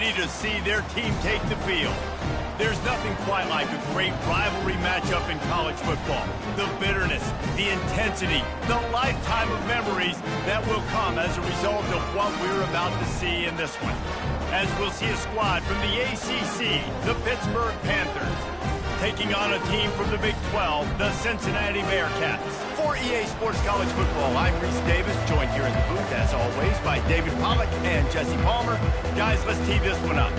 ready to see their team take the field. There's nothing quite like a great rivalry matchup in college football. The bitterness, the intensity, the lifetime of memories that will come as a result of what we're about to see in this one. As we'll see a squad from the ACC, the Pittsburgh Panthers, taking on a team from the Big 12, the Cincinnati Bearcats. For EA Sports College Football, I'm Reese Davis, joined here in the booth, as always, by David Pollack and Jesse Palmer. Guys, let's tee this one up.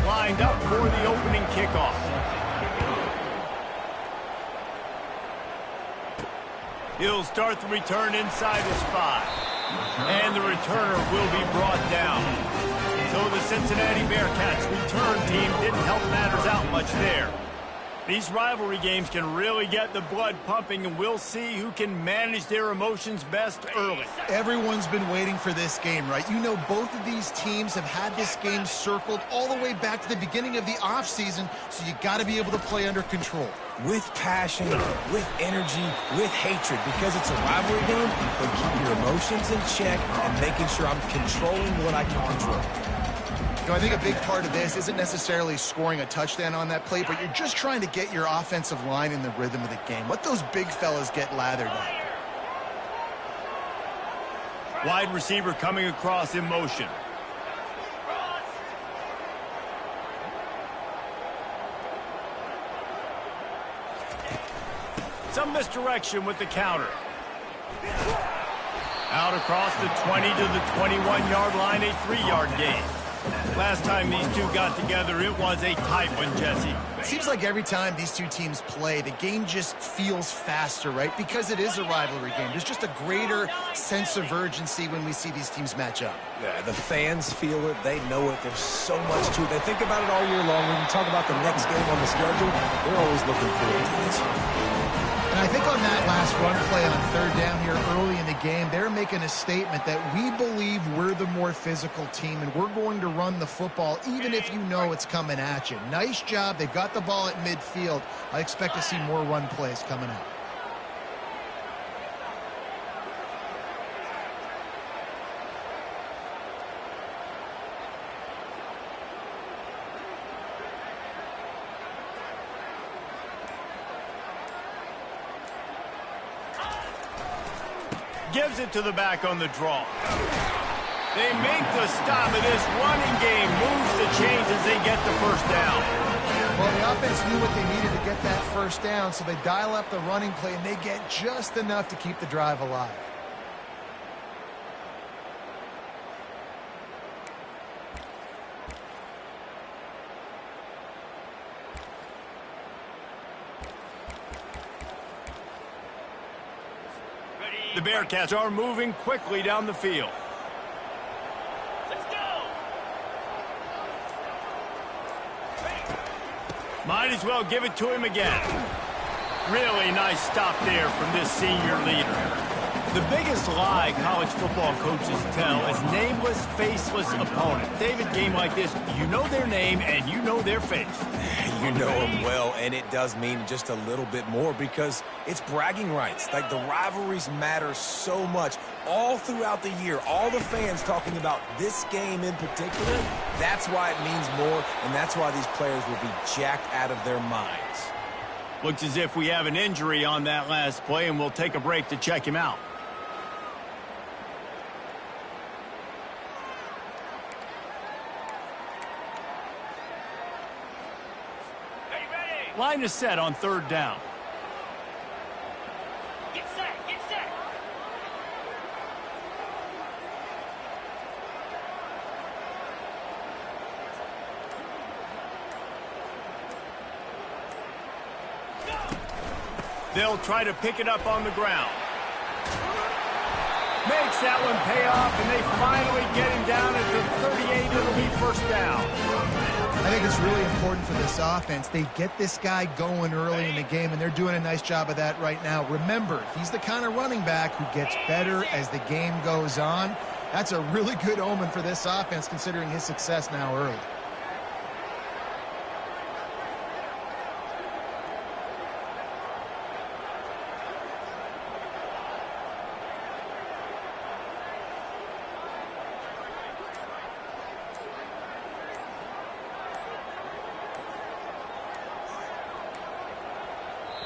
Lined up for the opening kickoff. He'll start the return inside his 5. And the returner will be brought down. So the Cincinnati Bearcats return team didn't help matters out much there. These rivalry games can really get the blood pumping, and we'll see who can manage their emotions best early. Everyone's been waiting for this game, right? You know, both of these teams have had this game circled all the way back to the beginning of the offseason, so you got to be able to play under control. With passion, with energy, with hatred, because it's a rivalry game, but keep your emotions in check and making sure I'm controlling what I can control. You know, I think a big part of this isn't necessarily scoring a touchdown on that play, but you're just trying to get your offensive line in the rhythm of the game. Let those big fellas get lathered up. Wide receiver coming across in motion. Some misdirection with the counter. Out across the 20 to the 21-yard line, a 3-yard gain. Last time these two got together, it was a tight one, Jesse. It seems like every time these two teams play, the game just feels faster, right? Because it is a rivalry game. There's just a greater sense of urgency when we see these teams match up. Yeah, the fans feel it. They know it. There's so much to it. They think about it all year long. When you talk about the next game on the schedule, they're always looking forward to this one. And I think on that last run play on 3rd down here early in the game, they're making a statement that we believe we're the more physical team and we're going to run the football even if you know it's coming at you. Nice job. They've got the ball at midfield. I expect to see more run plays coming out. Gives it to the back on the draw. They make the stop of this running game. Moves the chains as they get the first down. Well, the offense knew what they needed to get that first down, so they dial up the running play, and they get just enough to keep the drive alive. The Bearcats are moving quickly down the field. Let's go! Might as well give it to him again. Really nice stop there from this senior leader. The biggest lie college football coaches tell is nameless, faceless opponent. David, game like this, you know their name and you know their face. You know them well, and it does mean just a little bit more because it's bragging rights. Like, the rivalries matter so much all throughout the year. All the fans talking about this game in particular, that's why it means more, and that's why these players will be jacked out of their minds. Looks as if we have an injury on that last play, and we'll take a break to check him out. Line is set on third down. Get set, get set. They'll try to pick it up on the ground. Makes that one pay off, and they finally get him down at the 38. It'll be first down. I think it's really important for this offense. They get this guy going early in the game, and they're doing a nice job of that right now. Remember, he's the kind of running back who gets better as the game goes on. That's a really good omen for this offense, considering his success now early.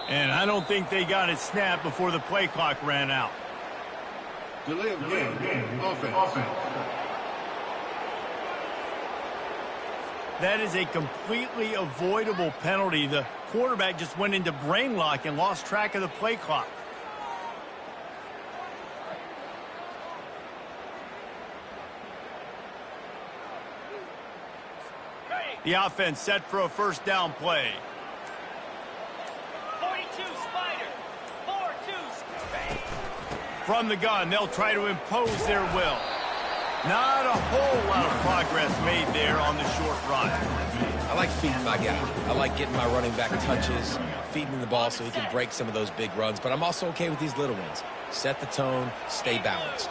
And I don't think they got it snapped before the play clock ran out. Delay of game. Offense. That is a completely avoidable penalty. The quarterback just went into brain lock and lost track of the play clock. The offense set for a first down play. 42 Spider. 4-2 Spider. From the gun, they'll try to impose their will. Not a whole lot of progress made there on the short run. I like feeding my guy. I like getting my running back touches, feeding him the ball so he can break some of those big runs, but I'm also okay with these little ones. Set the tone, stay balanced.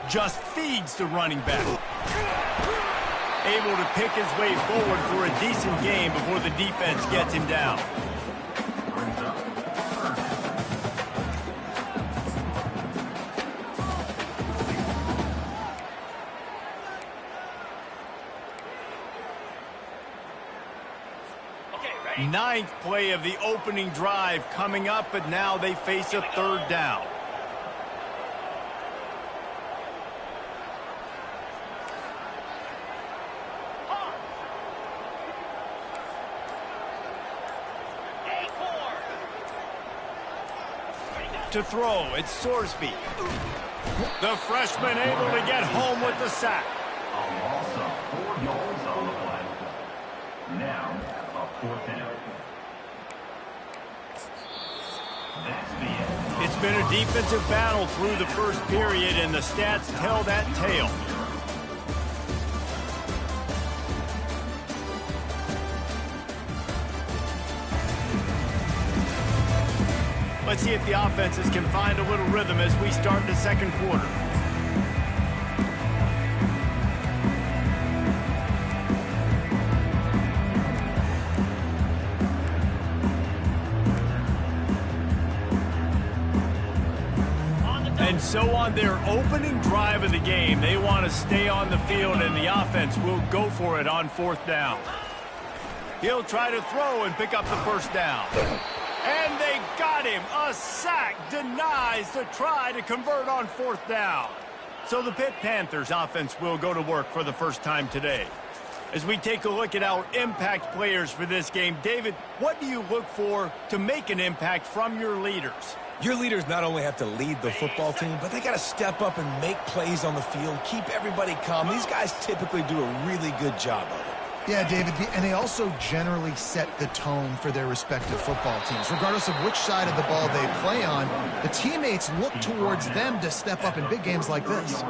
Just feeds the running back. Able to pick his way forward for a decent game before the defense gets him down. Ninth play of the opening drive coming up, but now they face a third down. To throw, it's Sorsby. The freshman able to get home with the sack. A loss of 4 yards on the play. Now, a fourth down. That's the end. It's been a defensive battle through the first period, and the stats tell that tale. Let's see if the offenses can find a little rhythm as we start the second quarter. And so on their opening drive of the game, they want to stay on the field, and the offense will go for it on fourth down. He'll try to throw and pick up the first down. And they got him. A sack denies the try to convert on fourth down. So the Pitt Panthers offense will go to work for the first time today. As we take a look at our impact players for this game, David, what do you look for to make an impact from your leaders? Your leaders not only have to lead the football team, but they got to step up and make plays on the field, keep everybody calm. These guys typically do a really good job of it. Yeah, David, and they also generally set the tone for their respective football teams. Regardless of which side of the ball they play on, the teammates look towards them to step up in big games like this.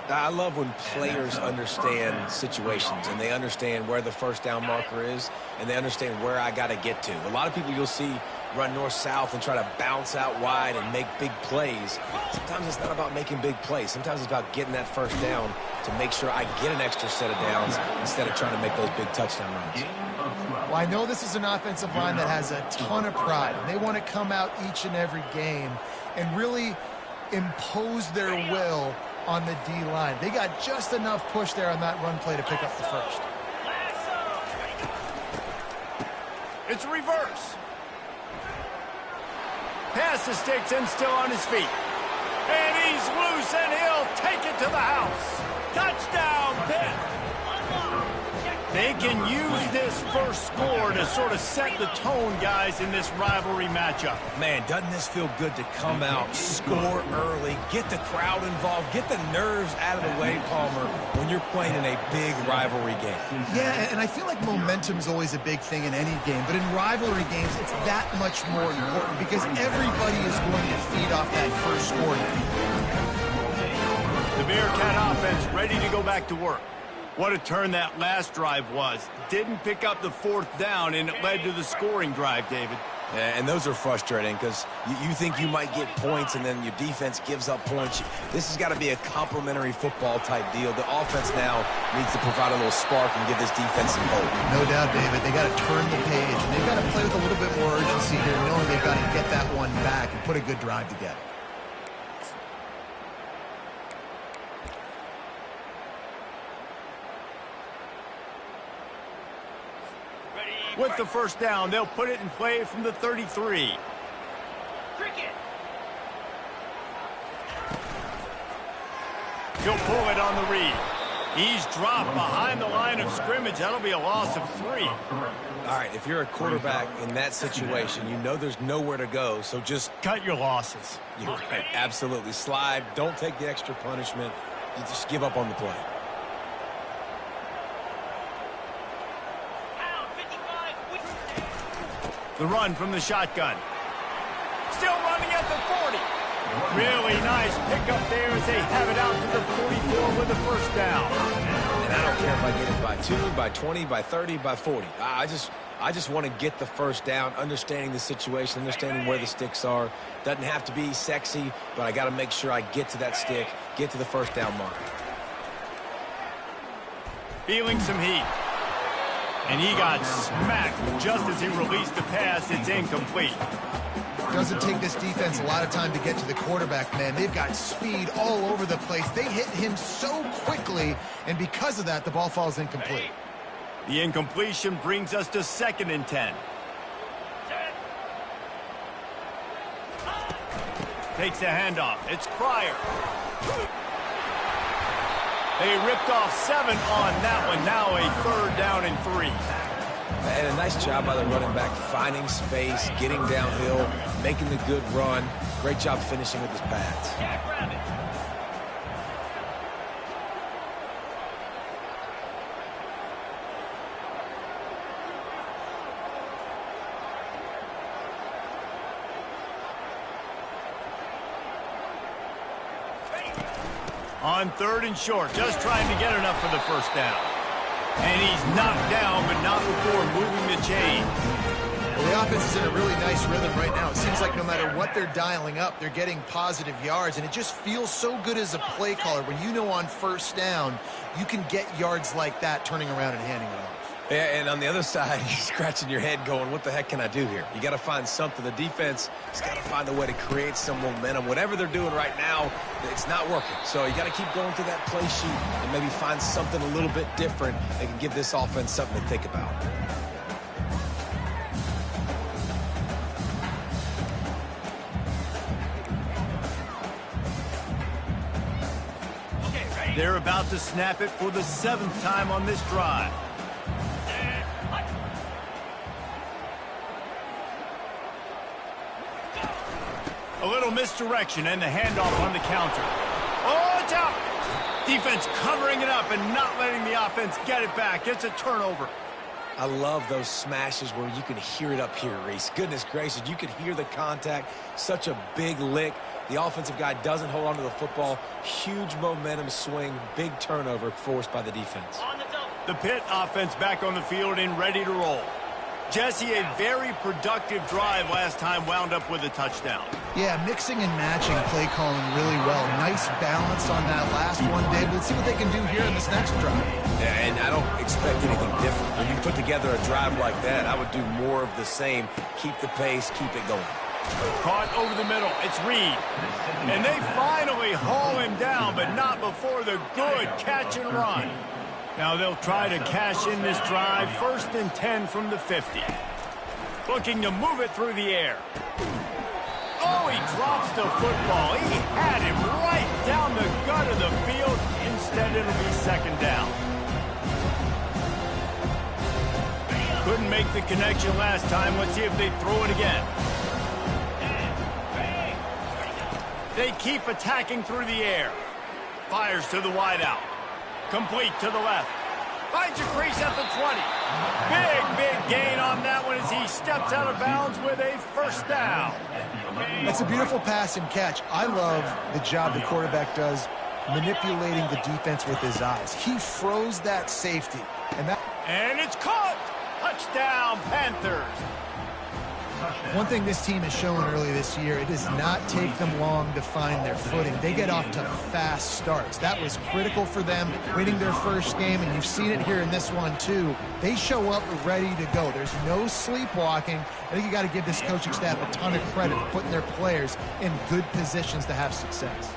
I love when players understand situations and they understand where the first down marker is and they understand where I got to get to. A lot of people you'll see run north-south and try to bounce out wide and make big plays. Sometimes it's not about making big plays. Sometimes it's about getting that first down to make sure I get an extra set of downs instead of trying to make those big touchdown runs. Well, I know this is an offensive line that has a ton of pride. They want to come out each and every game and really impose their will on the D-line. They got just enough push there on that run play to pick up the first. It's a reverse. Pass the sticks and still on his feet. And he's loose, and he'll take it to the house. Touchdown, Pitt. They can use this first score to sort of set the tone, guys, in this rivalry matchup. Man, doesn't this feel good to come out, score early, get the crowd involved, get the nerves out of the way, Palmer, when you're playing in a big rivalry game? Yeah, and I feel like momentum's always a big thing in any game, but in rivalry games, it's that much more important because everybody is going to feed off that first score. The Bearcat offense ready to go back to work. What a turn that last drive was. Didn't pick up the fourth down, and it led to the scoring drive, David. Yeah, and those are frustrating because you think you might get points and then your defense gives up points. This has got to be a complimentary football type deal. The offense now needs to provide a little spark and give this defense some hope. No doubt, David. They got to turn the page, and they've got to play with a little bit more urgency here, knowing they've got to get that one back and put a good drive together. With the first down, they'll put it in play from the 33. Cricket. He'll pull it on the read. He's dropped behind the line of scrimmage. That'll be a loss of 3. All right, if you're a quarterback in that situation, you know there's nowhere to go, so just cut your losses. You're right, absolutely. Slide, don't take the extra punishment. You just give up on the play. The run from the shotgun. Still running at the 40. Really nice pickup there as they have it out to the 44 with the first down. And I don't care if I get it by 2, by 20, by 30, by 40. I just want to get the first down, understanding the situation, understanding where the sticks are. Doesn't have to be sexy, but I got to make sure I get to that stick, get to the first down mark. Feeling some heat. And he got smacked just as he released the pass. It's incomplete. Doesn't take this defense a lot of time to get to the quarterback, man. They've got speed all over the place. They hit him so quickly, and because of that, the ball falls incomplete. The incompletion brings us to 2nd and 10. Takes the handoff. It's Pryor. They ripped off 7 on that one. Now a 3rd down and 3. And a nice job by the running back, finding space, getting downhill, making the good run. Great job finishing with his pads. On 3rd and short, just trying to get enough for the first down. And he's knocked down, but not before moving the chain. Well, the offense is in a really nice rhythm right now. It seems like no matter what they're dialing up, they're getting positive yards, and it just feels so good as a play caller when you know on first down you can get yards like that turning around and handing it off. Yeah, and on the other side, you're scratching your head going, what the heck can I do here? You got to find something. The defense has got to find a way to create some momentum. Whatever they're doing right now, it's not working. So you got to keep going through that play sheet and maybe find something a little bit different that can give this offense something to think about. They're about to snap it for the 7th time on this drive. A little misdirection and the handoff on the counter. Oh, it's out! Defense covering it up and not letting the offense get it back. It's a turnover. I love those smashes where you can hear it up here, Reese. Goodness gracious, you can hear the contact. Such a big lick. The offensive guy doesn't hold on to the football. Huge momentum swing, big turnover forced by the defense. The Pitt offense back on the field and ready to roll. Jesse, a very productive drive last time wound up with a touchdown. Yeah, mixing and matching play calling really well. Nice balance on that last one, Dave. Let's see what they can do here in this next drive. Yeah, and I don't expect anything different. When you put together a drive like that, I would do more of the same. Keep the pace, keep it going. Caught over the middle. It's Reed. And they finally haul him down, but not before the good catch and run. Now they'll try to cash in this drive. 1st and 10 from the 50. Looking to move it through the air. Oh, he drops the football. He had him right down the gut of the field. Instead, it'll be 2nd down. Couldn't make the connection last time. Let's see if they throw it again. They keep attacking through the air. Fires to the wideout. Complete to the left. Finds a crease at the 20. Big gain on that one as he steps out of bounds with a 1st down. That's a beautiful pass and catch. I love the job the quarterback does manipulating the defense with his eyes. He froze that safety. And it's caught. Touchdown, Panthers. One thing this team has shown early this year, it does not take them long to find their footing. They get off to fast starts. That was critical for them winning their first game, and you've seen it here in this one too. They show up ready to go. There's no sleepwalking. I think you got to give this coaching staff a ton of credit for putting their players in good positions to have success.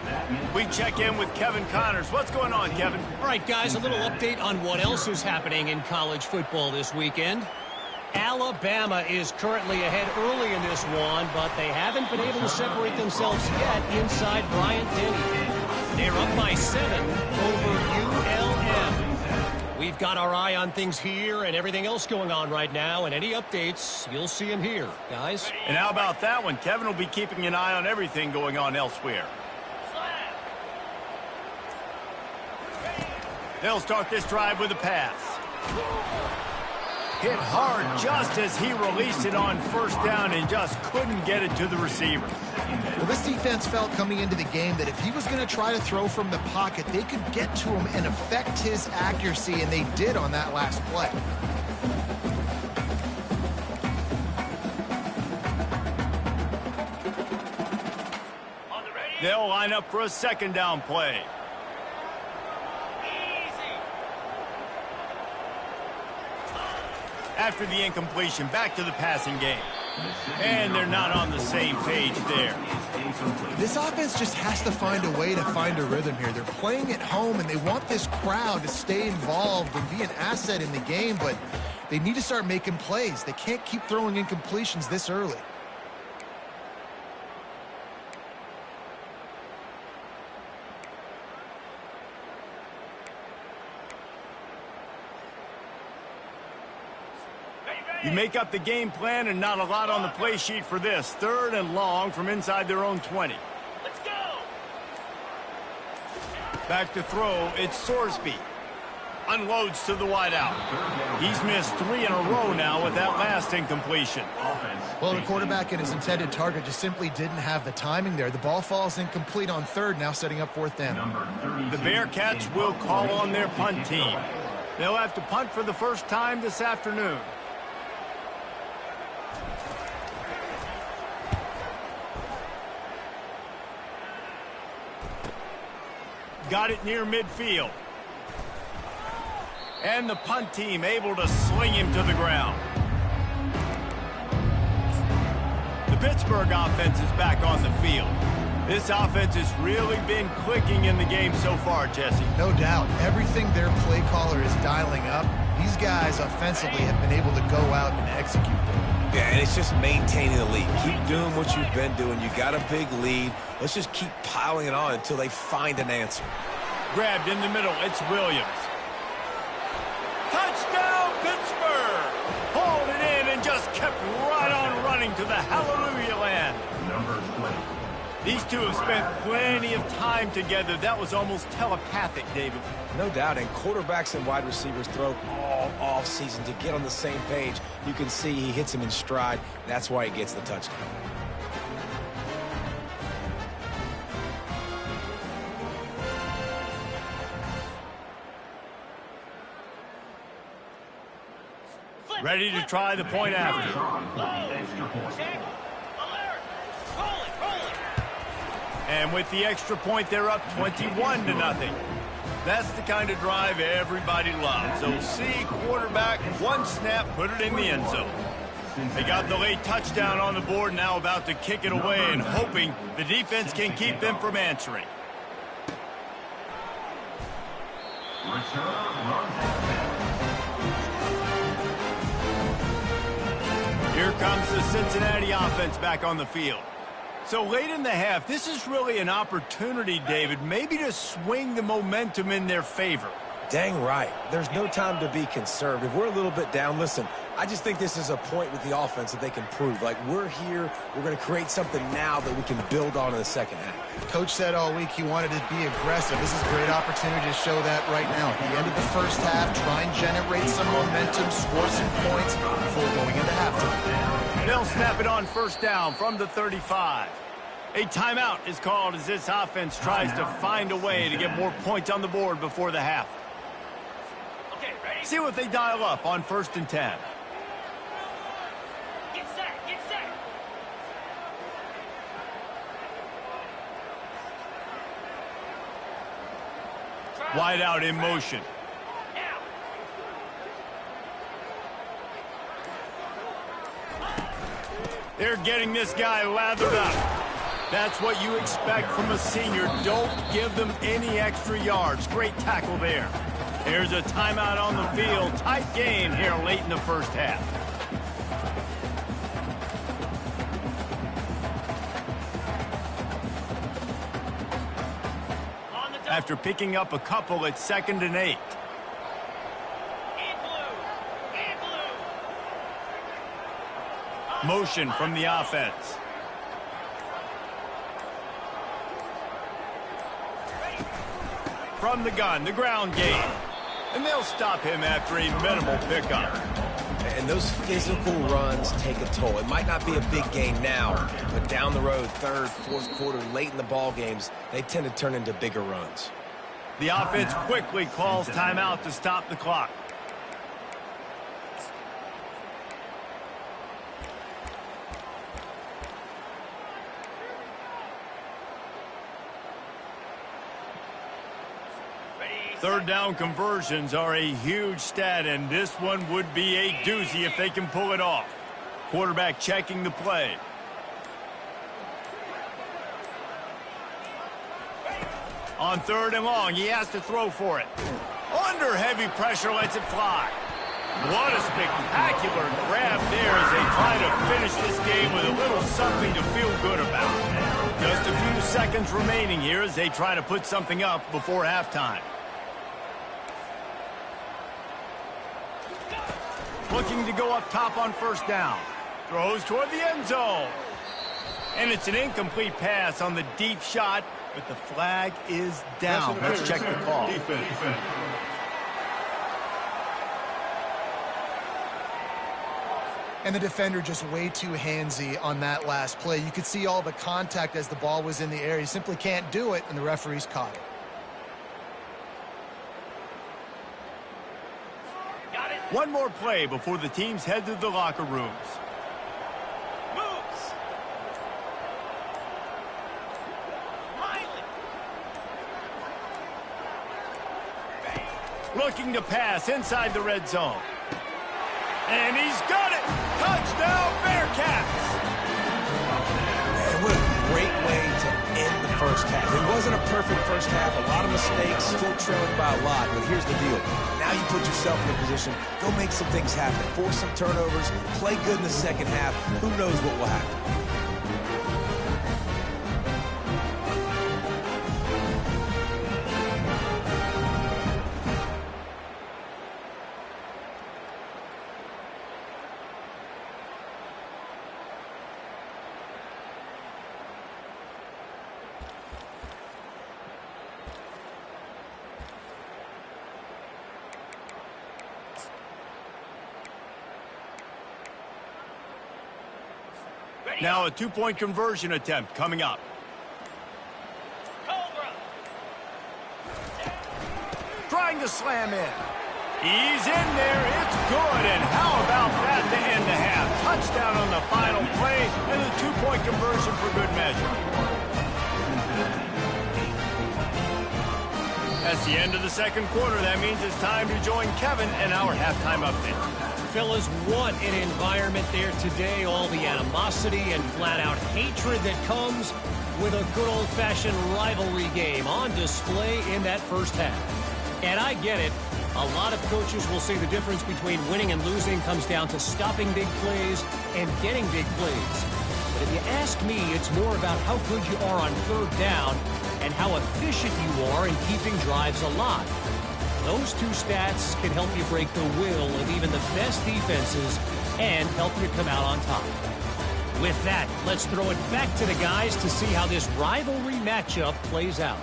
We check in with Kevin Connors. What's going on, Kevin? All right, guys, a little update on what else is happening in college football this weekend. Alabama is currently ahead early in this one, but they haven't been able to separate themselves yet inside Bryant-Denny. They're up by 7 over ULM. We've got our eye on things here and everything else going on right now, and any updates, you'll see them here, guys. And how about that one? Kevin will be keeping an eye on everything going on elsewhere. They'll start this drive with a pass. Hit hard just as he released it on 1st down and just couldn't get it to the receiver. Well, this defense felt coming into the game that if he was going to try to throw from the pocket, they could get to him and affect his accuracy, and they did on that last play. They'll line up for a 2nd down play. After the incompletion, back to the passing game. And they're not on the same page there. This offense just has to find a way to find a rhythm here. They're playing at home, and they want this crowd to stay involved and be an asset in the game, but they need to start making plays. They can't keep throwing incompletions this early. You make up the game plan and not a lot on the play sheet for this. 3rd and long from inside their own 20. Let's go. Back to throw, it's Sorsby. Unloads to the wideout. He's missed 3 in a row now with that last incompletion. Well, the quarterback and his intended target just simply didn't have the timing there. The ball falls incomplete on 3rd, now setting up 4th down. The Bearcats will call on their punt team. They'll have to punt for the first time this afternoon. Got it near midfield. And the punt team able to sling him to the ground. The Pittsburgh offense is back on the field. This offense has really been clicking in the game so far, Jesse. No doubt. Everything their play caller is dialing up, these guys offensively have been able to go out and execute them. Yeah, and it's just maintaining the lead. Keep doing what you've been doing. You got a big lead. Let's just keep piling it on until they find an answer. Grabbed in the middle. It's Williams. Touchdown, Pittsburgh! Hauled it in and just kept right on running to the hallelujah land. Number 20. These two have spent plenty of time together. That was almost telepathic, David. No doubt, and quarterbacks and wide receivers throw all off season to get on the same page. You can see he hits him in stride. That's why he gets the touchdown. Ready to try the point after. And with the extra point, they're up 21-0. That's the kind of drive everybody loves. So see quarterback, one snap, put it in the end zone. They got the late touchdown on the board, now about to kick it away and hoping the defense can keep them from answering. Here comes the Cincinnati offense back on the field. So late in the half, this is really an opportunity, David, maybe to swing the momentum in their favor. Dang right. There's no time to be conservative. We're a little bit down. Listen, I just think this is a point with the offense that they can prove. Like, we're here, we're going to create something now that we can build on in the second half. Coach said all week he wanted to be aggressive. This is a great opportunity to show that right now. At the end of the first half, try and generate some momentum, score some points before going into halftime. They'll snap it on first down from the 35. A timeout is called as this offense tries to find a way to get more points on the board before the half. Okay, ready? See what they dial up on 1st and 10. Get set, get set. Wide out in motion. Now. They're getting this guy lathered up. That's what you expect from a senior. Don't give them any extra yards. Great tackle there. There's a timeout on the field. Tight game here late in the first half. After picking up a couple, it's 2nd and 8. Motion from the offense. From the gun, the ground game. And they'll stop him after a minimal pickup. And those physical runs take a toll. It might not be a big gain now, but down the road, 3rd, 4th quarter, late in the ball games, they tend to turn into bigger runs. The offense quickly calls timeout to stop the clock. Third down conversions are a huge stat, and this one would be a doozy if they can pull it off. Quarterback checking the play. On 3rd and long, he has to throw for it. Under heavy pressure, lets it fly. What a spectacular grab there as they try to finish this game with a little something to feel good about. Just a few seconds remaining here as they try to put something up before halftime. Looking to go up top on 1st down. Throws toward the end zone. And it's an incomplete pass on the deep shot, but the flag is down. Let's check the call. Defense. And the defender just way too handsy on that last play. You could see all the contact as the ball was in the air. He simply can't do it, and the referees caught it. One more play before the teams head to the locker rooms. Moves. Miley. Looking to pass inside the red zone. And he's got it! Touchdown, Bearcats! Man, what a great way to end the first half. It wasn't a perfect first half, a lot of mistakes, still trailing by a lot, but here's the deal. Now you put yourself in a position, go make some things happen, force some turnovers, play good in the second half. Who knows what will happen? Now a two-point conversion attempt coming up. Cobra. Trying to slam in. He's in there. It's good. And how about that to end the half? Touchdown on the final play and a two-point conversion for good measure. That's the end of the second quarter. That means it's time to join Kevin and our halftime update. Fellas, what an environment there today. All the animosity and flat-out hatred that comes with a good old-fashioned rivalry game on display in that first half. And I get it. A lot of coaches will say the difference between winning and losing comes down to stopping big plays and getting big plays. But if you ask me, it's more about how good you are on third down and how efficient you are in keeping drives alive. Those two stats can help you break the will of even the best defenses and help you come out on top. With that, let's throw it back to the guys to see how this rivalry matchup plays out.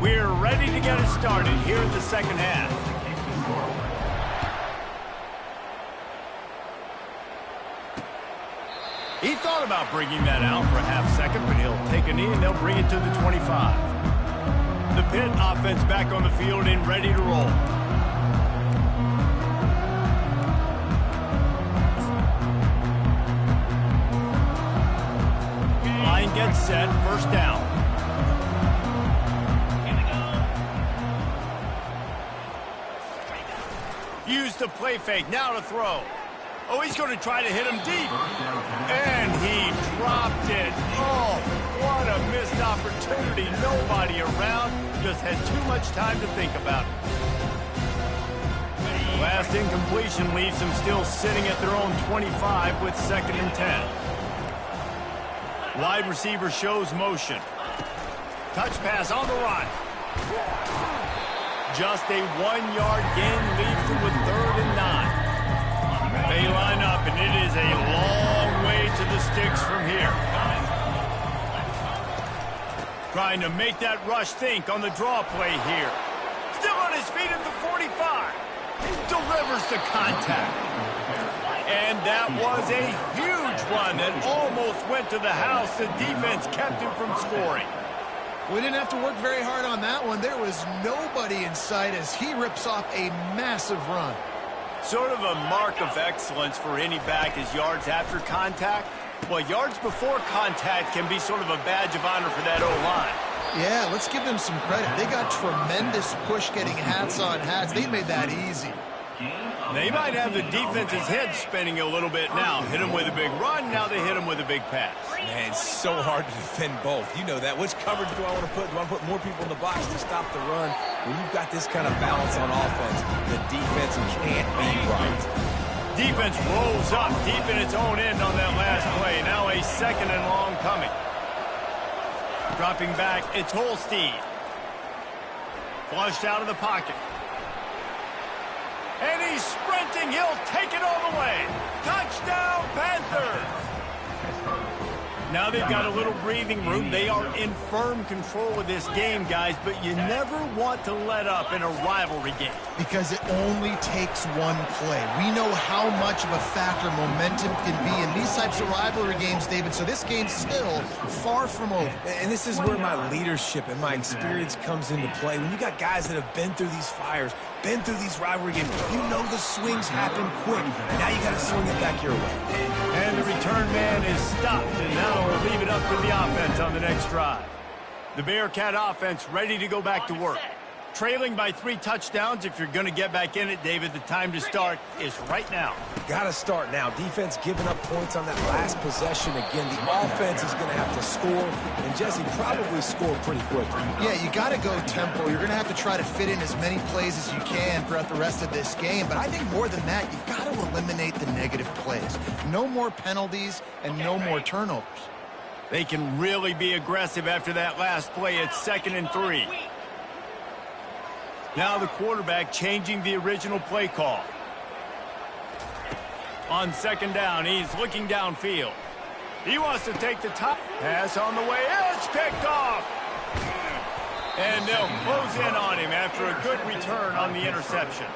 We're ready to get it started here in the second half. He thought about bringing that out for a half second, but he'll take a knee and they'll bring it to the 25. The Pitt offense back on the field and ready to roll. Line gets set, first down. Use the play fake, now to throw. Oh, he's going to try to hit him deep. And he dropped it. Oh, what a missed opportunity. Nobody around. Just had too much time to think about it. Last incompletion leaves them still sitting at their own 25 with 2nd and 10. Wide receiver shows motion. Touch pass on the run. Just a 1-yard gain leaves them with 3rd and 9. They line up, and it is a long way to the sticks from here. Trying to make that rush think on the draw play here. Still on his feet at the 45. He delivers the contact. And that was a huge run that almost went to the house. The defense kept him from scoring. We didn't have to work very hard on that one. There was nobody in sight as he rips off a massive run. Sort of a mark of excellence for any back is yards after contact. Well, yards before contact can be sort of a badge of honor for that O-line. Yeah, let's give them some credit. They got tremendous push getting hats on hats. They made that easy. They might have the defense's head spinning a little bit now. Hit them with a big run, now they hit them with a big pass. Man, it's so hard to defend both. You know that. Which coverage do I want to put? Do I want to put more people in the box to stop the run? When you've got this kind of balance on offense, the defense can't be right. Defense rolls up deep in its own end on that last play. Now a 2nd and long coming. Dropping back, it's Holstein. Flushed out of the pocket. And he's sprinting. He'll take it all the way. Touchdown, Panthers. Now they've got a little breathing room. They are in firm control of this game, guys, but you never want to let up in a rivalry game. Because it only takes one play. We know how much of a factor momentum can be in these types of rivalry games, David, so this game's still far from over. And this is where my leadership and my experience comes into play. When you got guys that have been through these fires, been through these rivalry games, you know the swings happen quick. And now you got to swing it back your way. And the return man is stopped, and now we'll leave it up to the offense on the next drive. The Bearcat offense ready to go back to work. Trailing by 3 touchdowns. If you're going to get back in it, David, the time to start is right now. Got to start now. Defense giving up points on that last possession. Again, the offense is going to have to score, and Jesse probably score pretty quickly. Yeah, you got to go tempo. You're going to have to try to fit in as many plays as you can throughout the rest of this game. But I think more than that, you've got to eliminate the negative plays. No more penalties and no more turnovers. They can really be aggressive after that last play. It's 2nd and 3. Now the quarterback changing the original play call. On 2nd down, he's looking downfield. He wants to take the top. Pass on the way. It's picked off. And they'll close in on him after a good return on the interception.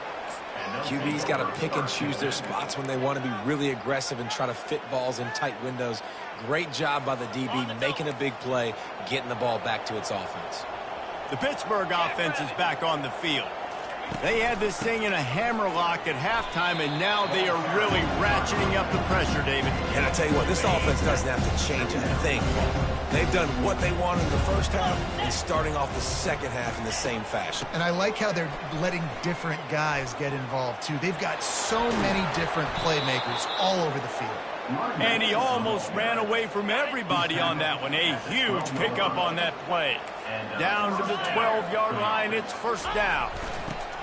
QB's got to pick and choose their spots when they want to be really aggressive and try to fit balls in tight windows. Great job by the DB making a big play, getting the ball back to its offense. The Pittsburgh offense is back on the field. They had this thing in a hammerlock at halftime, and now they are really ratcheting up the pressure, David. And I tell you what, this offense doesn't have to change a thing. They've done what they wanted in the first half and starting off the second half in the same fashion. And I like how they're letting different guys get involved, too. They've got so many different playmakers all over the field. And he almost ran away from everybody on that one. A huge pickup on that play. Down to the 12-yard line, it's first down.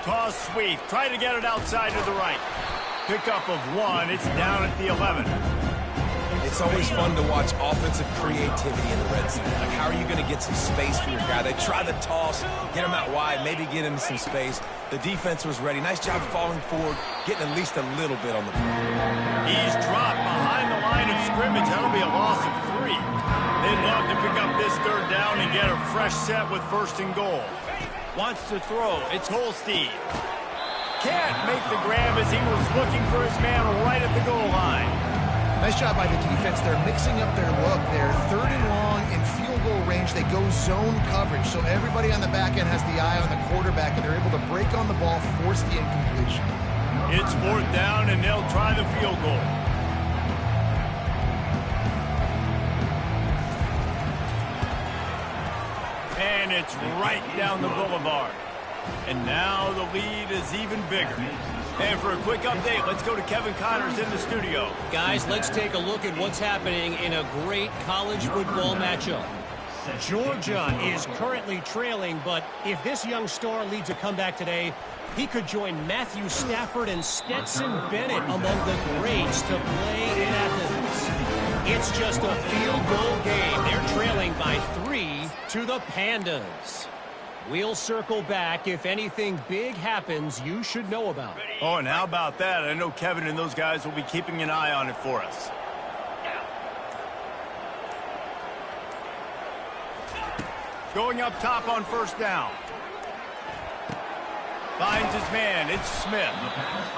Toss sweep, try to get it outside to the right. Pickup of 1, it's down at the 11. It's always fun to watch offensive creativity in the red zone. Like, how are you going to get some space for your guy? They try the toss, get him out wide, maybe get him some space. The defense was ready. Nice job falling forward, getting at least a little bit on the ball. He's dropped behind the line of scrimmage. That'll be a loss of 3. They'd love to pick up this third down and get a fresh set with first and goal. Wants to throw. It's Holstein. Can't make the grab as he was looking for his man right at the goal line. Nice job by the defense. They're mixing up their look. They're third and long in field goal range. They go zone coverage, so everybody on the back end has the eye on the quarterback, and they're able to break on the ball, force the incompletion. It's fourth down, and they'll try the field goal. And it's right down the boulevard. And now the lead is even bigger. And for a quick update, let's go to Kevin Connors in the studio. Guys, let's take a look at what's happening in a great college football matchup. Georgia is currently trailing, but if this young star leads a comeback today, he could join Matthew Stafford and Stetson Bennett among the greats to play in Athens. It's just a field goal game. They're trailing by 3 to the Pandas. We'll circle back if anything big happens you should know about. Oh, and how about that? I know Kevin and those guys will be keeping an eye on it for us. Going up top on first down. Finds his man. It's Smith.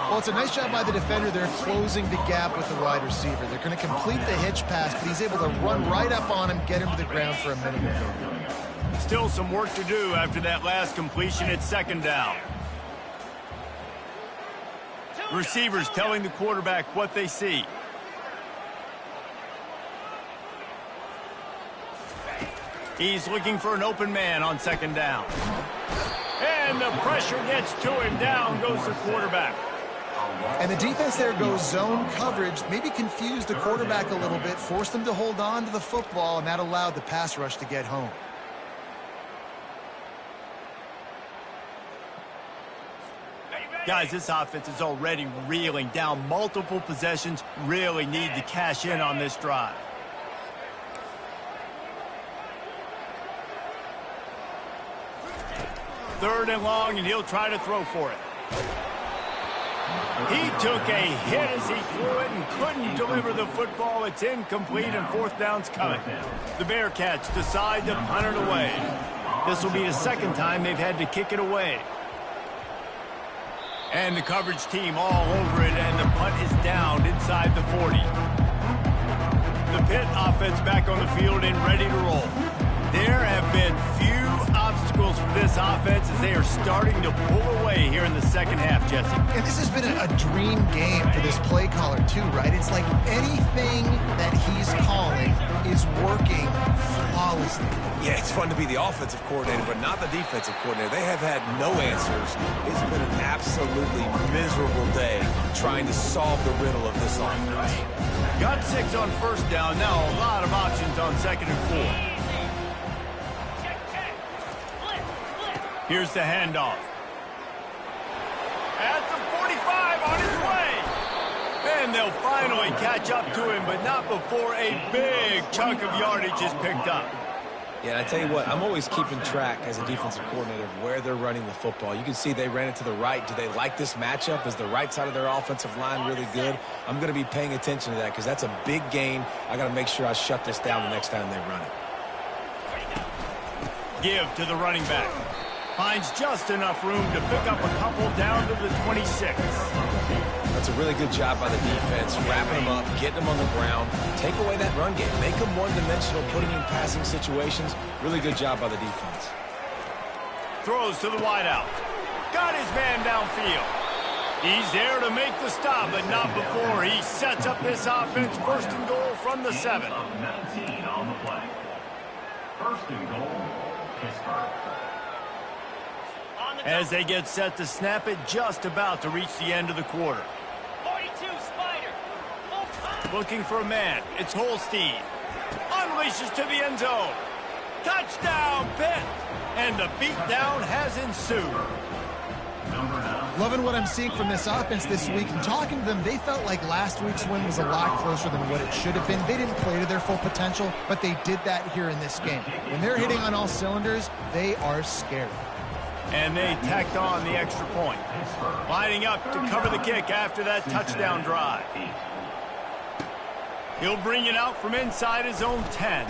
Well, it's a nice job by the defender. They're closing the gap with the wide receiver. They're going to complete the hitch pass, but he's able to run right up on him, get him to the ground for a minimum gain. Still some work to do after that last completion. It's second down. Receivers telling the quarterback what they see. He's looking for an open man on second down. And the pressure gets to him. Down goes the quarterback. And the defense there goes zone coverage, maybe confused the quarterback a little bit, forced him to hold on to the football, and that allowed the pass rush to get home. Guys, this offense is already reeling down multiple possessions. Really need to cash in on this drive. Third and long, and he'll try to throw for it. He took a hit as he threw it and couldn't deliver the football. It's incomplete, and fourth down's coming. The Bearcats decide to punt it away. This will be the second time they've had to kick it away. And the coverage team all over it, and the punt is down inside the 40. The Pitt offense back on the field and ready to roll. There have been few obstacles for this offense as they are starting to pull away here in the second half, Jesse. And this has been a dream game for this play caller, too, right? It's like anything that he's calling is working flawlessly. Yeah, it's fun to be the offensive coordinator, but not the defensive coordinator. They have had no answers. It's been an absolutely miserable day trying to solve the riddle of this offense. Got 6 on first down. Now a lot of options on second and 4. Here's the handoff. At the 45, on his way. And they'll finally catch up to him, but not before a big chunk of yardage is picked up. Yeah, and I tell you what, I'm always keeping track as a defensive coordinator of where they're running the football. You can see they ran it to the right. Do they like this matchup? Is the right side of their offensive line really good? I'm going to be paying attention to that because that's a big gain. I got to make sure I shut this down the next time they run it. Give to the running back. Finds just enough room to pick up a couple down to the 26. That's a really good job by the defense, wrapping them up, getting them on the ground. Take away that run game. Make them one-dimensional, putting in passing situations. Really good job by the defense. Throws to the wideout. Got his man downfield. He's there to make the stop, but not before he sets up this offense. First and goal from the 7. 19 on the play. First and goal, Pittsburgh. As they get set to snap it, just about to reach the end of the quarter. 42 Spider. Looking for a man. It's Holstein. Unleashes to the end zone. Touchdown, Pitt. And the beatdown has ensued. Loving what I'm seeing from this offense this week. And talking to them, they felt like last week's win was a lot closer than what it should have been. They didn't play to their full potential, but they did that here in this game. When they're hitting on all cylinders, they are scary. And they tacked on the extra point. Lining up to cover the kick after that touchdown drive. He'll bring it out from inside his own 10.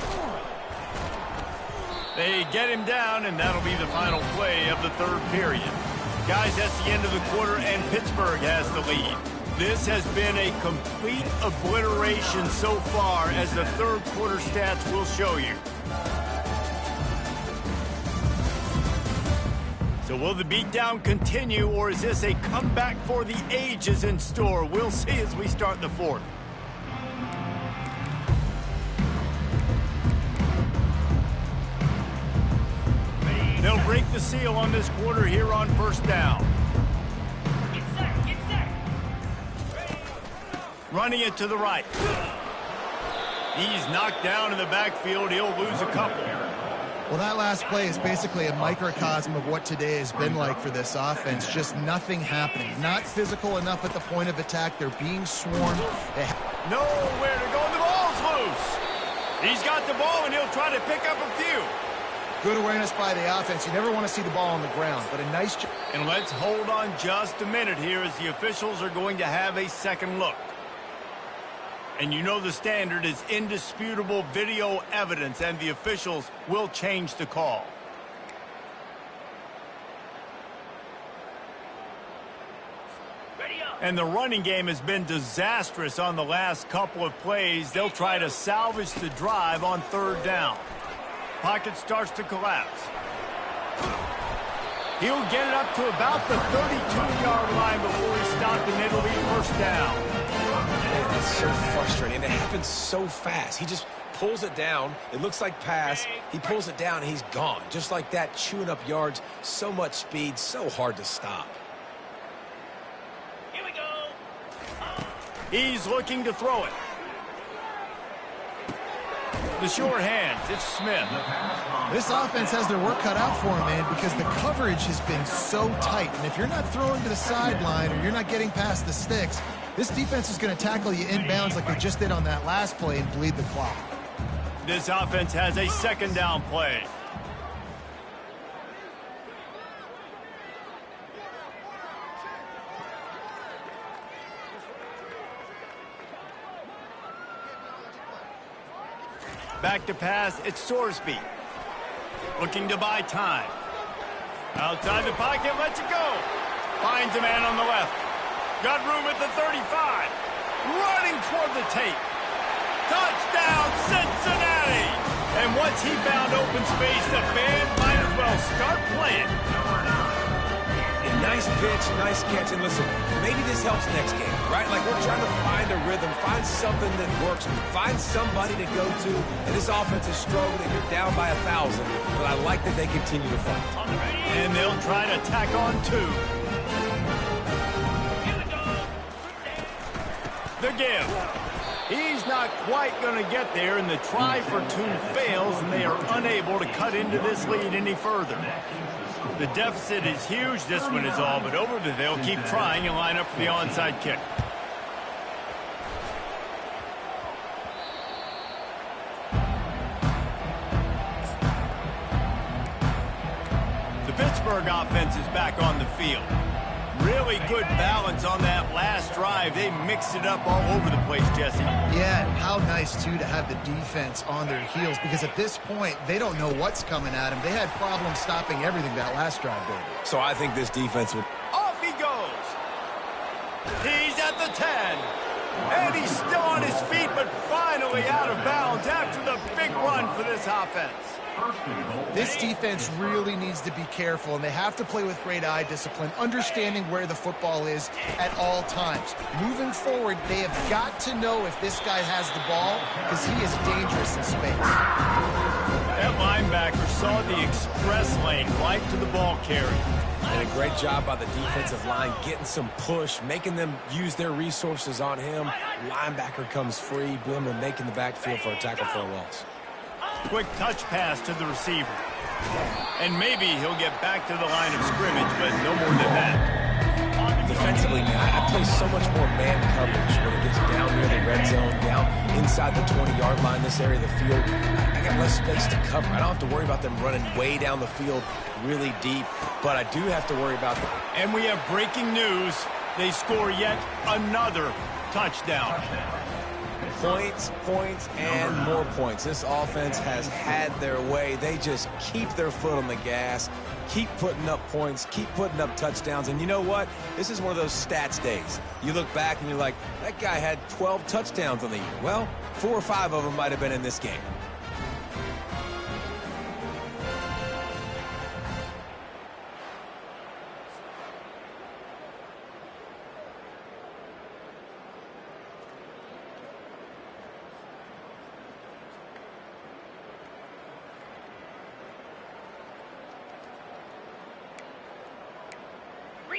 They get him down, and that'll be the final play of the third period. Guys, that's the end of the quarter, and Pittsburgh has the lead. This has been a complete obliteration so far, as the third quarter stats will show you. So will the beatdown continue, or is this a comeback for the ages in store? We'll see as we start the fourth. They'll break the seal on this quarter here on first down. Get set, get set. Running it to the right. He's knocked down in the backfield. He'll lose a couple. Well, that last play is basically a microcosm of what today has been like for this offense. Just nothing happening. Not physical enough at the point of attack. They're being swarmed. Nowhere to go. The ball's loose. He's got the ball, and he'll try to pick up a few. Good awareness by the offense. You never want to see the ball on the ground, but a nice job. And let's hold on just a minute here as the officials are going to have a second look. And you know the standard is indisputable video evidence, and the officials will change the call. Ready up. And the running game has been disastrous on the last couple of plays. They'll try to salvage the drive on third down. Pocket starts to collapse. He'll get it up to about the 32-yard line before he stopped, and it'll be first down. Man, that's so frustrating. It happens so fast. He just pulls it down. It looks like pass. He pulls it down, and he's gone. Just like that, chewing up yards. So much speed, so hard to stop. Here we go. He's looking to throw it. The short hands, it's Smith. This offense has their work cut out for them, man, because the coverage has been so tight. And if you're not throwing to the sideline or you're not getting past the sticks, this defense is going to tackle you inbounds like they just did on that last play and bleed the clock. This offense has a second down play. Back to pass, it's Sorsby. Looking to buy time. Outside the pocket, lets it go. Finds a man on the left. Got room at the 35. Running toward the tape. Touchdown, Cincinnati! And once he found open space, the band might as well start playing. Nice pitch, nice catch, and listen, maybe this helps next game, right? Like we're trying to find a rhythm, find something that works, find somebody to go to, and this offense is struggling. You're down by 1,000, but I like that they continue to fight. And they'll try to tack on 2. The give. He's not quite going to get there, and the try for 2 fails, and they are unable to cut into this lead any further. The deficit is huge. This one is all but over, but they'll keep trying and line up for the onside kick. offense is back on the field. Really good balance on that last drive. They mixed it up all over the place, Jesse. Yeah, and how nice, too, to have the defense on their heels, because at this point, they don't know what's coming at them. They had problems stopping everything that last drive, David. So I think this defense would... Off he goes. He's at the 10. And he's still on his feet, but finally out of bounds after the big run for this offense. This defense really needs to be careful, and they have to play with great eye discipline, understanding where the football is at all times. Moving forward, they have got to know if this guy has the ball, because he is dangerous in space. That linebacker saw the express lane right to the ball carrier. And a great job by the defensive line getting some push, making them use their resources on him. Linebacker comes free, boom, and making the backfield for a tackle for a loss. Quick touch pass to the receiver. And maybe he'll get back to the line of scrimmage, but no more than that. Defensively, man, I play so much more man coverage when it gets down near the red zone, down inside the 20-yard line, this area of the field. I got less space to cover. I don't have to worry about them running way down the field really deep, but I do have to worry about them. And we have breaking news. They score yet another touchdown. Points, points, and more points. This offense has had their way. They just keep their foot on the gas, keep putting up points, keep putting up touchdowns. And you know what? This is one of those stats days. You look back and you're like, that guy had 12 touchdowns on the year. Well, 4 or 5 of them might have been in this game.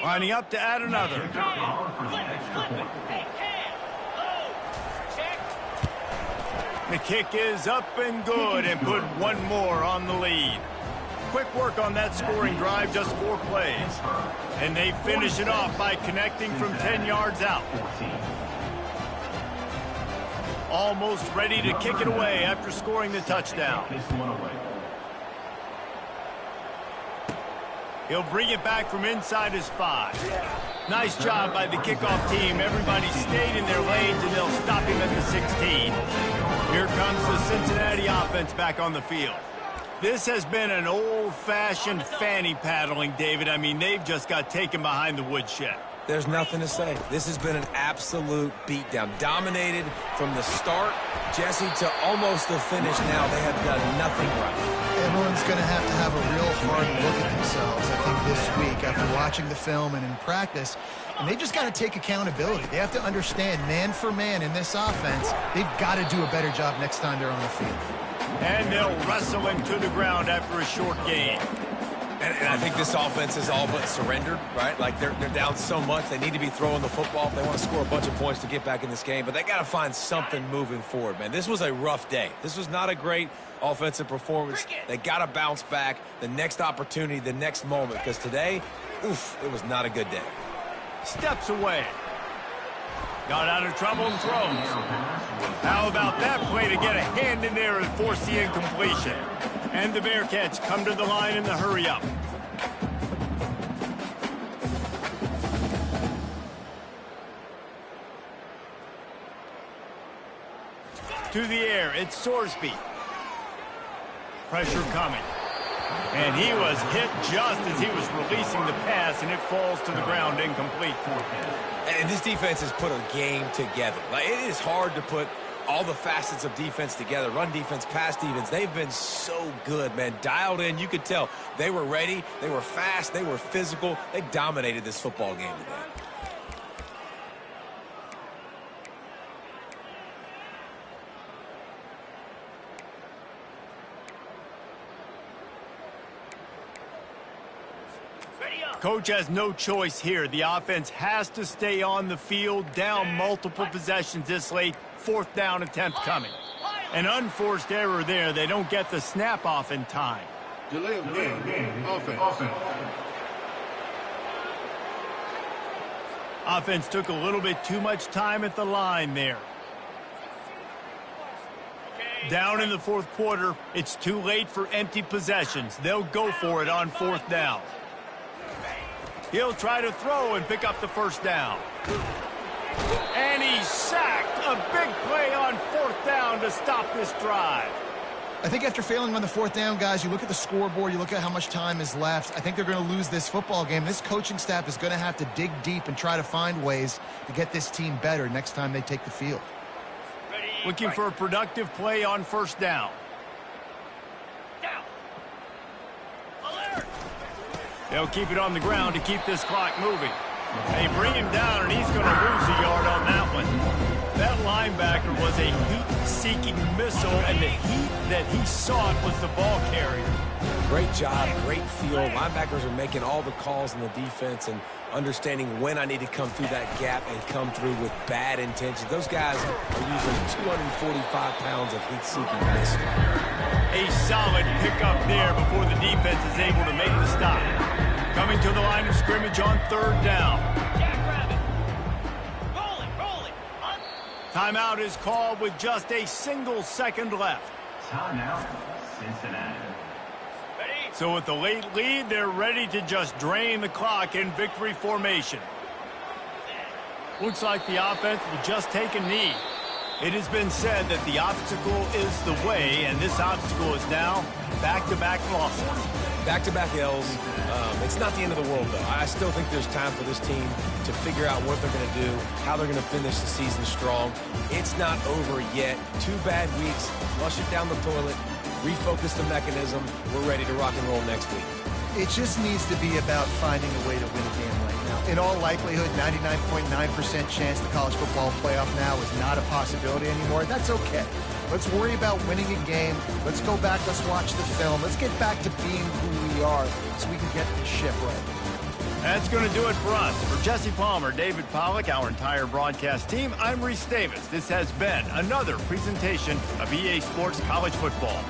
Lining up to add another. The kick is up and good, and put one more on the lead. Quick work on that scoring drive, just 4 plays. And they finish it off by connecting from 10 yards out. Almost ready to kick it away after scoring the touchdown. He'll bring it back from inside his 5. Nice job by the kickoff team. Everybody stayed in their lanes, and they'll stop him at the 16. Here comes the Cincinnati offense back on the field. This has been an old-fashioned fanny paddling, David. I mean, they've just got taken behind the woodshed. There's nothing to say. This has been an absolute beatdown. Dominated from the start, Jesse, to almost the finish now. They have done nothing right. Everyone's going to have a real hard look at themselves, I think, this week after watching the film and in practice. And they just got to take accountability. They have to understand, man for man in this offense, they've got to do a better job next time they're on the field. And they'll wrestle him to the ground after a short gain. And I think this offense is all but surrendered, right? Like, they're down so much. They need to be throwing the football if they want to score a bunch of points to get back in this game. But they got to find something moving forward, man. This was a rough day. This was not a great offensive performance. They got to bounce back the next opportunity, the next moment. Because today, oof, it was not a good day. Steps away. Got out of trouble and throws. How about that play to get a hand in there and force the incompletion? And the Bearcats come to the line in the hurry-up. To the air, it's Sorsby. Pressure coming. And he was hit just as he was releasing the pass, and it falls to the ground incomplete. And this defense has put a game together. Like, it is hard to put all the facets of defense together. Run defense, pass defense. They've been so good, man. Dialed in. You could tell they were ready. They were fast. They were physical. They dominated this football game today. Coach has no choice here. The offense has to stay on the field, down multiple possessions this late. 4th down attempt coming. An unforced error there. They don't get the snap off in time. Delay of game. Offense. Offense took a little bit too much time at the line there. Down in the 4th quarter, it's too late for empty possessions. They'll go for it on 4th down. He'll try to throw and pick up the first down. And he's sacked. A big play on 4th down to stop this drive. I think after failing on the 4th down, guys, you look at the scoreboard, you look at how much time is left. I think they're going to lose this football game. This coaching staff is going to have to dig deep and try to find ways to get this team better next time they take the field. Looking for a productive play on 1st down. Down. Alert. They'll keep it on the ground to keep this clock moving. They bring him down, and he's going to lose a yard on that one. That linebacker was a heat-seeking missile, and the heat that he sought was the ball carrier. Great job, great feel. Linebackers are making all the calls in the defense and understanding when I need to come through that gap and come through with bad intentions. Those guys are using 245 pounds of heat-seeking missile. A solid pickup there before the defense is able to make the stop. Coming to the line of scrimmage on 3rd down. Jackrabbit. Roll it. Timeout is called with just a single second left. Timeout, Cincinnati. Ready? So with the late lead, they're ready to just drain the clock in victory formation. Looks like the offense will just take a knee. It has been said that the obstacle is the way, and this obstacle is now back-to-back losses. Back-to-back L's. It's not the end of the world, though. I still think there's time for this team to figure out what they're going to do, how they're going to finish the season strong. It's not over yet. 2 bad weeks. Flush it down the toilet. Refocus the mechanism. We're ready to rock and roll next week. It just needs to be about finding a way to win a game right now. In all likelihood, 99.9% chance the college football playoff now is not a possibility anymore. That's okay. Let's worry about winning a game. Let's go back. Let's watch the film. Let's get back to being who we are so we can get this ship right. That's going to do it for us. For Jesse Palmer, David Pollack, our entire broadcast team, I'm Reese Davis. This has been another presentation of EA Sports College Football.